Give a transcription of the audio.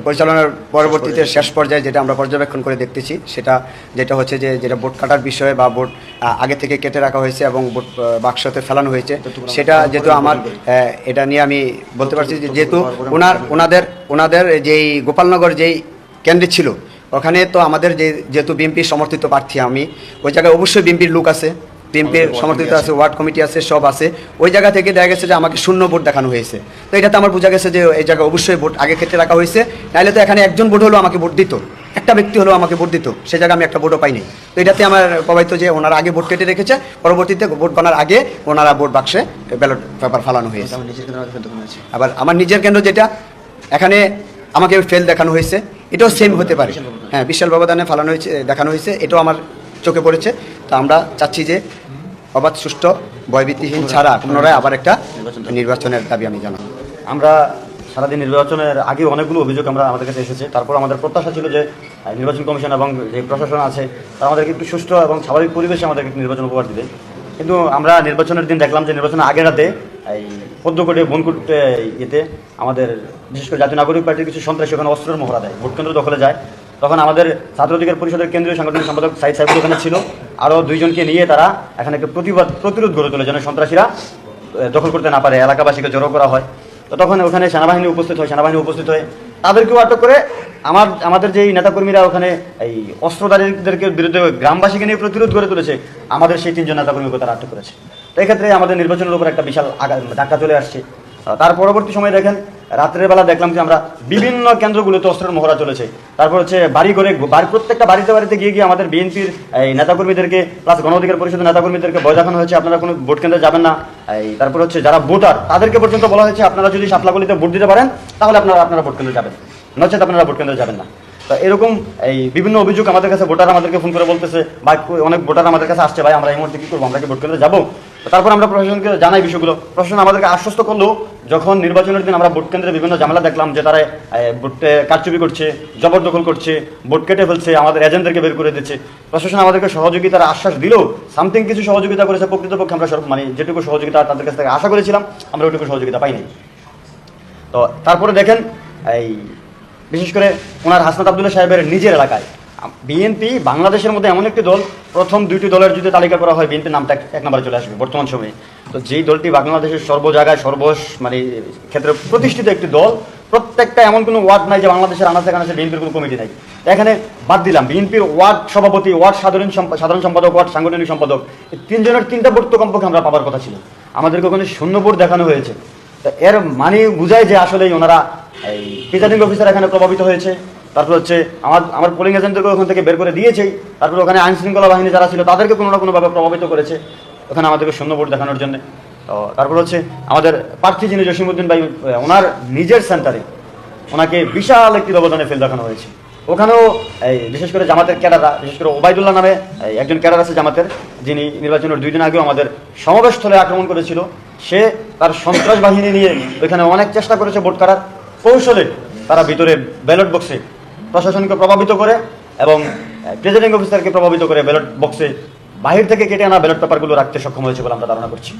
পরিচালনার পরবর্তীতে শেষ পর্যায়ে যেটা আমরা পর্যবেক্ষণ করে দেখতেছি যেটা হচ্ছে যেটা ভোট কাটার বিষয়ে বা ভোট আগে থেকে কেটে রাখা হয়েছে এবং ভোট বাক্সতে ফেলানো হয়েছে সেটা যেহেতু আমার এটা নিয়ে আমি বলতে পারছি যেহেতু ওনাদের যেই গোপালনগর যেই কেন্দ্রে ছিল ওখানে তো আমাদের যেহেতু বিএনপি সমর্থিত প্রার্থী আমি ওই জায়গায় অবশ্যই বিএনপির লোক আছে, বিএনপির সমর্থিত আছে, ওয়ার্ড কমিটি আছে, সব আছে। ওই জায়গা থেকে দেখা গেছে যে আমাকে শূন্য ভোট দেখানো হয়েছে। তো এটাতে আমার বোঝা গেছে যে এই জায়গায় অবশ্যই ভোট আগে কেটে রাখা হয়েছে, নাহলে তো এখানে একজন ভোট হলেও আমাকে ভোট দিত, একটা ব্যক্তি হলেও আমাকে ভোট দিত, সে জায়গায় আমি একটা ভোটও পাইনি। তো এটাতে আমার প্রভাবিত যে ওনারা আগে ভোট কেটে রেখেছে, পরবর্তীতে ভোট গণার আগে ওনারা ভোট বাক্সে ব্যালট পেপার ফালানো হয়েছে। আবার আমার নিজের কেন্দ্র যেটা এখানে আমাকে ফেল দেখানো হয়েছে, এটাও সেম হতে পারে। হ্যাঁ, বিশাল ব্যবধানে ফালানো হয়েছে, দেখানো হয়েছে, এটাও আমার চোখে পড়েছে। তো আমরা চাচ্ছি যে অবাধ, সুষ্ঠু, ভয়ভীতিহীন ছাড়া পুনরায় আবার একটা নির্বাচনের দাবি আমি জানাবো। আমরা সারাদিন নির্বাচনের আগে অনেকগুলো অভিযোগ আমাদের কাছে এসেছে। তারপর আমাদের প্রত্যাশা ছিল যে নির্বাচন কমিশন এবং যে প্রশাসন আছে তারা আমাদেরকে একটু সুষ্ঠু এবং স্বাভাবিক পরিবেশে আমাদেরকে নির্বাচন উপহার দিবে। কিন্তু আমরা নির্বাচনের দিন দেখলাম যে নির্বাচনের আগের রাতে এই পদ্মকোটে বনকুট ইয়েতে আমাদের বিশেষ করে জাতীয় নাগরিক পার্টির কিছু সন্ত্রাসী ওখানে অস্ত্রের মহড়া দেয়, ভোট কেন্দ্র দখলে যায়। তখন আমাদের ছাত্র অধিকার পরিষদের কেন্দ্রীয় সাংগঠনিক সম্পাদক সাইদ সাহেব ওখানে ছিল, আরও দুইজনকে নিয়ে তারা এখানে একটা প্রতিরোধ গড়ে তোলে যেন সন্ত্রাসীরা দখল করতে না পারে, এলাকাবাসীকে জড়ো করা হয়। তো তখন ওখানে সেনাবাহিনী উপস্থিত হয়, তাদেরকেও আটক করে আমাদের যেই নেতাকর্মীরা ওখানে এই অস্ত্রধারীদেরকে বিরুদ্ধে গ্রামবাসীকে নিয়ে প্রতিরোধ গড়ে তুলেছে, আমাদের সেই তিনজন নেতাকর্মীকে তারা আটক করেছে। তো এক্ষেত্রে আমাদের নির্বাচনের উপর একটা বিশাল ধাক্কা চলে আসছে। তার পরবর্তী সময় দেখেন রাত্রের বেলা দেখলাম যে আমরা বিভিন্ন কেন্দ্রগুলোতে অস্ত্রের মহড়া চলেছে। তারপর হচ্ছে প্রত্যেকটা বাড়িতে গিয়ে আমাদের বিএনপির এই নেতাকর্মীদেরকে প্লাস গণ অধিকার পরিষদের নেতাকর্মীদেরকে ভয় দেখানো হয়েছে আপনারা কোনো ভোট কেন্দ্রে যাবেন না। তারপর হচ্ছে যারা ভোটার তাদেরকে পর্যন্ত বলা হয়েছে আপনারা যদি শাপলাগুলিতে ভোট দিতে পারেন তাহলে আপনারা ভোট কেন্দ্রে যাবেন, নচেত আপনারা ভোট কেন্দ্রে যাবেন না। তো এরকম এই বিভিন্ন অভিযোগ আমাদের কাছে ভোটার আমাদেরকে ফোন করে বলতেছে, বা অনেক ভোটার আমাদের কাছে আসছে, ভাই আমরা এই মুহূর্তে কী করবো, আমরা কি ভোট কেন্দ্রে যাবো? তারপর আমরা প্রশাসনকে জানাই বিষয়গুলো। প্রশাসন আমাদেরকে আশ্বস্ত করলো যখন নির্বাচনের দিন আমরা ভোট কেন্দ্রে বিভিন্ন ঝামেলা দেখলাম যে তারা ভোটে কারচুপি করছে, জবরদখল করছে, ভোট কেটে ফেলছে, আমাদের এজেন্টদেরকে বের করে দিচ্ছে। প্রশাসন আমাদেরকে সহযোগিতার আশ্বাস দিল, সামথিং কিছু সহযোগিতা করেছে। প্রকৃতপক্ষে আমরা যেটুকু সহযোগিতা তাদের কাছ থেকে আশা করেছিলাম আমরা ওইটুকু সহযোগিতা পাইনি। তো তারপরে দেখেন এই বিশেষ করে ওনার হাসনাত আবদুল্লাহ সাহেবের নিজের এলাকায় বিএনপি বাংলাদেশের মধ্যে এমন একটি দল, প্রথম দুইটি দলের যদি তালিকা করা হয় বিএনপির নামটা এক নম্বরে চলে আসবে বর্তমান সময়ে। তো যেই দলটি বাংলাদেশের জায়গায় ক্ষেত্রে প্রতিষ্ঠিত একটি দল, প্রত্যেকটা এমন কোনো ওয়ার্ড নাই যে বাংলাদেশের আনাচে বিএনপির কোনো কমিটি নাই। এখানে বাদ দিলাম বিএনপির ওয়ার্ড সভাপতি, ওয়ার্ড সাধারণ সম্পাদক, ওয়ার্ড সাংগঠনিক সম্পাদক, এই তিনজনের তিনটা ভোট তো কমপক্ষে আমরা পাবার কথা ছিল, আমাদেরকে ওখানে শূন্য ভোট দেখানো হয়েছে। তো এর মানে বোঝায় যে আসলেই ওনারা এই প্রিজাইডিং অফিসার এখানে প্রভাবিত হয়েছে। তারপর হচ্ছে আমার পোলিং এজেন্টদেরকে ওখান থেকে বের করে দিয়েছেই। তারপর ওখানে আইন শৃঙ্খলা বাহিনী যারা ছিল তাদেরকে কোনো না কোনোভাবে প্রভাবিত করেছে ওখানে আমাদেরকে শূন্য ভোট দেখানোর জন্য। তো তারপর হচ্ছে আমাদের প্রার্থী যিনি জসিমউদ্দিন ভাই, ওনার নিজের সেন্টারে ওনাকে বিশাল একটি ব্যবধানে ফেল দেখানো হয়েছে। ওখানেও এই বিশেষ করে জামাতের ক্যাডাররা, বিশেষ করে ওবায়দুল্লাহ নামে একজন ক্যাডার আছে জামাতের, যিনি নির্বাচনের 2 দিন আগেও আমাদের সমাবেশস্থলে আক্রমণ করেছিল। সে তার সন্ত্রাস বাহিনী নিয়ে ওইখানে অনেক চেষ্টা করেছে ভোট কাটার কৌশলে। তারা ভিতরে ব্যালট বক্সে প্রশাসনকে প্রভাবিত করে এবং প্রিজাইডিং অফিসারকে প্রভাবিত করে ব্যালট বক্সে বাহির থেকে কেটে আনা ব্যালট পেপারগুলো রাখতে সক্ষম হয়েছে বলে আমরা ধারণা করছি।